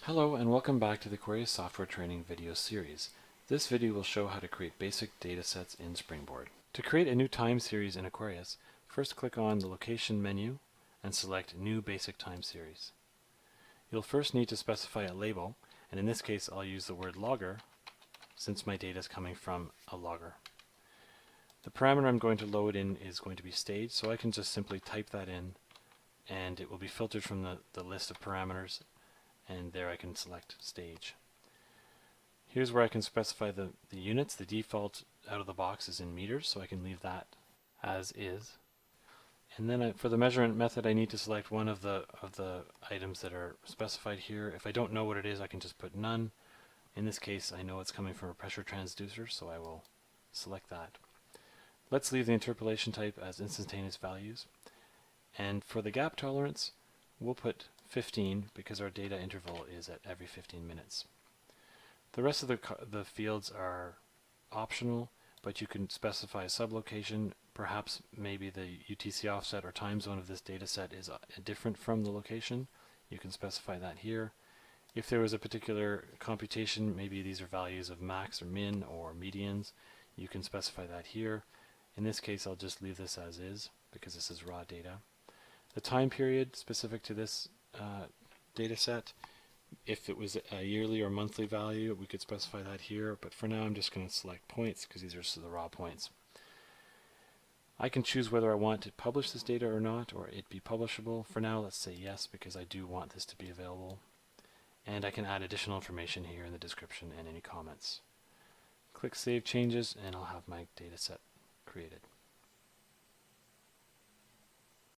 Hello and welcome back to the AQUARIUS software training video series. This video will show how to create basic datasets in Springboard. To create a new time series in AQUARIUS, first click on the location menu and select New Basic Time Series. You'll first need to specify a label, and in this case I'll use the word logger since my data is coming from a logger. The parameter I'm going to load in is going to be stage, so I can just simply type that in and it will be filtered from the list of parameters, and there I can select stage. Here's where I can specify the units. The default out of the box is in meters, so I can leave that as is. And then for the measurement method I need to select one of the items that are specified here. If I don't know what it is, I can just put none. In this case I know it's coming from a pressure transducer, so I will select that. Let's leave the interpolation type as instantaneous values. And for the gap tolerance, we'll put 15 because our data interval is at every 15 minutes. The rest of the fields are optional, but you can specify a sublocation. Perhaps maybe the UTC offset or time zone of this data set is different from the location. You can specify that here. If there was a particular computation, maybe these are values of max or min or medians, you can specify that here. In this case I'll just leave this as is because this is raw data. The time period specific to this data set, if it was a yearly or monthly value, we could specify that here, but for now I'm just going to select points because these are the raw points. I can choose whether I want to publish this data or not, or it be publishable. For now let's say yes because I do want this to be available, and I can add additional information here in the description and any comments. Click Save Changes and I'll have my data set created.